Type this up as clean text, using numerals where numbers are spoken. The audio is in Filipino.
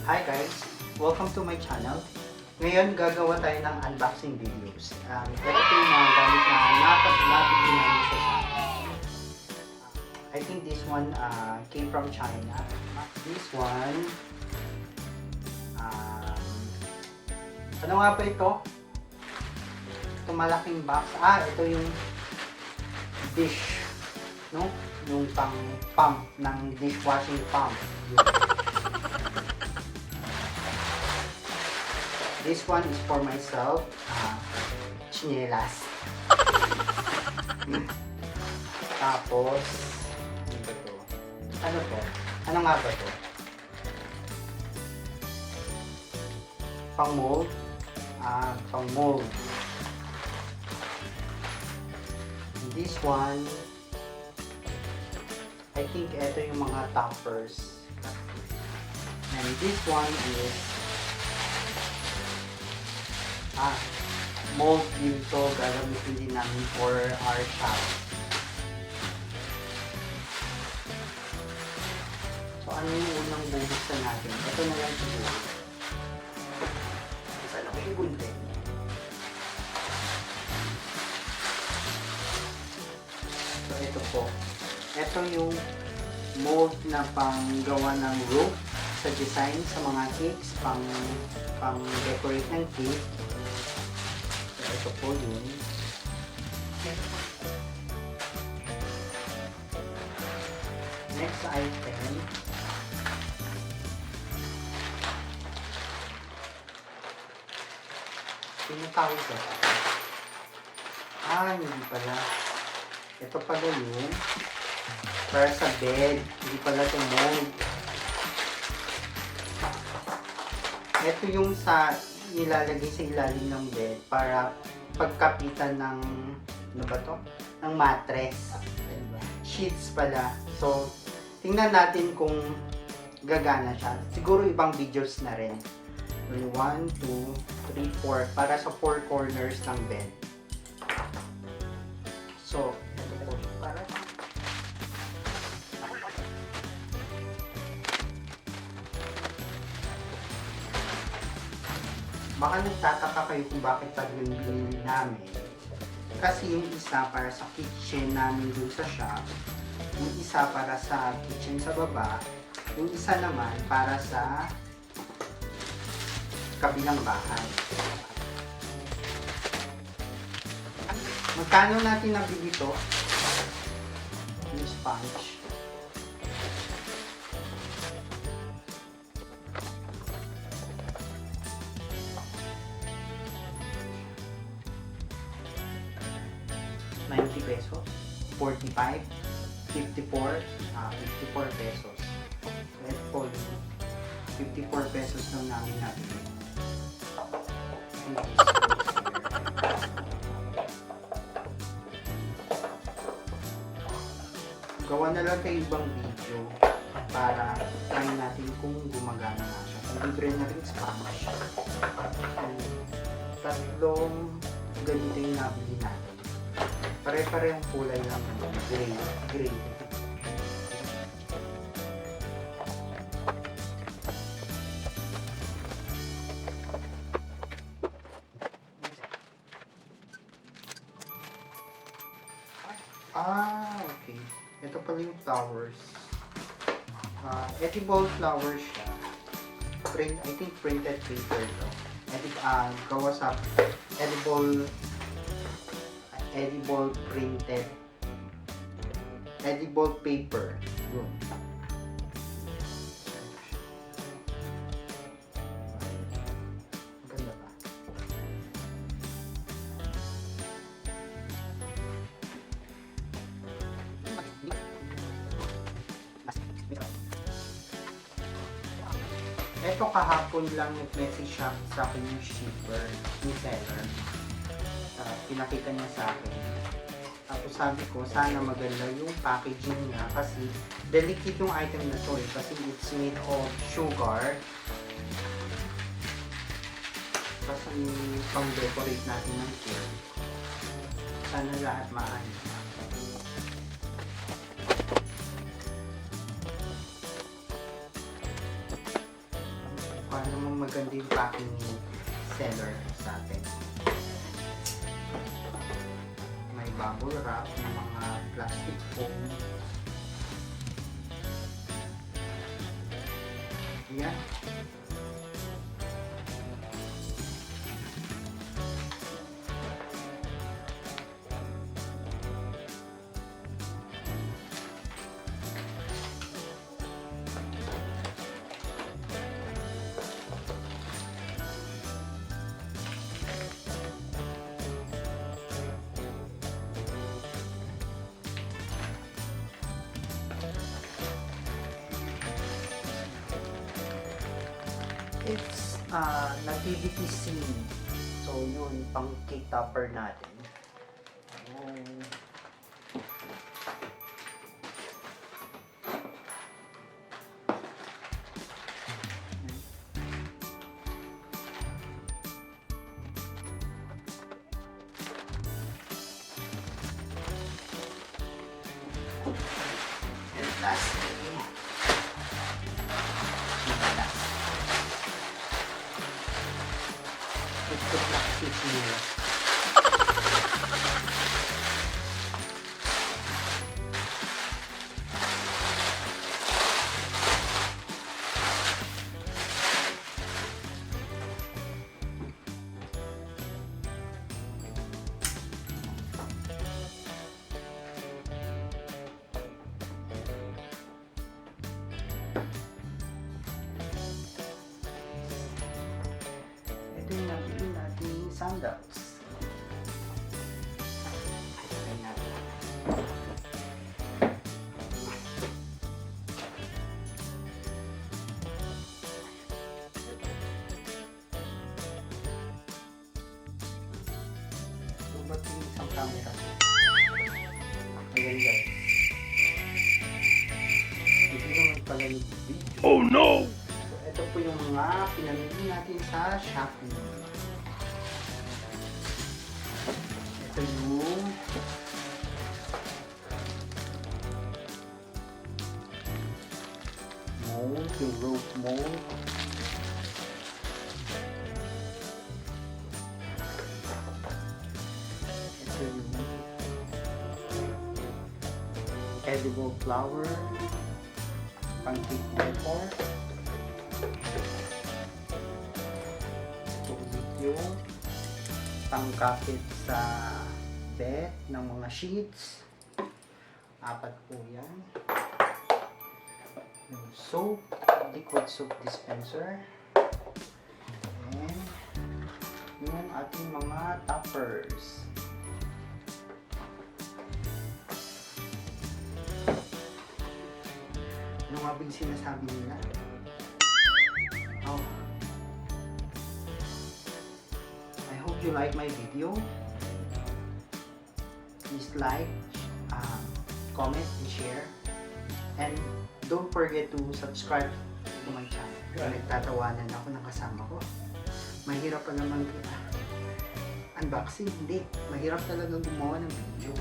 Hi guys! Welcome to my channel. Ngayon gagawa tayo ng unboxing videos. Ito yung mga gamit na nabili namin sa Shopee. I think this one came from China. This one, ano nga pa ito? Ito malaking box. Ito yung dish, no? Yung pump ng dishwashing pump. This one is for myself, chinelas. Tapos, ano to? Ano nga ba to? Pang mold? Pang mold. This one, I think ito yung mga toppers. And this one is mold din to, gagamitin din namin for our shop. So ano yung unang bubuksan natin? Ito na lang siguro. Isa lang yung gunting. So ito po. Ito yung mold na panggawa ng roof sa design sa mga cakes, pang decorate ng cake. Ito po yun. Next item. Pinatawag ko. Hindi pala. Ito pala yun. Para sa bed. Hindi pala ito mold. Ito yung nilalagay sa ilalim ng bed para pagkapitan ng ng mattress. Sheets pala. So, tingnan natin kung gagana siya. Siguro ibang videos na rin. 1, 2, 3, 4 para sa 4 corners ng bed. So, ito po para baka nagtataka kayo kung bakit tatlong binili namin. Kasi yung isa para sa kitchen namin dun sa shop, yung isa para sa kitchen sa baba, yung isa naman para sa kabilang bahay. Magkano natin nabili ito? Yung sponge. Pesos, 45, 54, 54 pesos. Ito po yung 54 pesos lang namin nabili. Gawa na lang kayo ibang video para try natin kung gumagana na siya. Libre na rin sponge. Tatlong ganito yung nabili natin. Pare-parehong kulay lang, gray. Okay. Ito pala yung flowers. Edible flowers siya. I think printed paper to. Gawa sa edible paper. Yun. Ganda ba? Ito kahapon lang nag-message siya sa akin yung shipper, yung seller. Pinakita niya sa akin. Tapos sabi ko, sana maganda yung packaging niya kasi delicate yung item na to kasi it's made of sugar. Kasi pang-decorate natin ng cake. Sana lahat maayos. namang maganda yung packing ni seller sa atin. May bubble wrap ng mga plastic foam. Yan. It's nativity scene. So yun, pang cake topper natin. And lastly, ito plastic nila. Ito yung nabili natin sandals. Ayan natin. So, ba't yung isang camera? Ayan guys. Hindi naman pala yung video. Oh no! Ito po yung mga pinamili natin sa Shopee. Ito yung mold, yung rope mold. Ito yung edible flower, pang-cake decor. Yung pangkapit sa bed ng mga sheets. 4 po yan. Yung soap, liquid soap dispenser. And yung ating mga toppers. Ano nga ba yung sinasabi nila? Oh. If you like my video, please like, comment, and share, and don't forget to subscribe to my channel. Nagtatawanan ako ng kasama ko. Mahirap pa naman unboxing, hindi. Mahirap talagang gumawa ng video.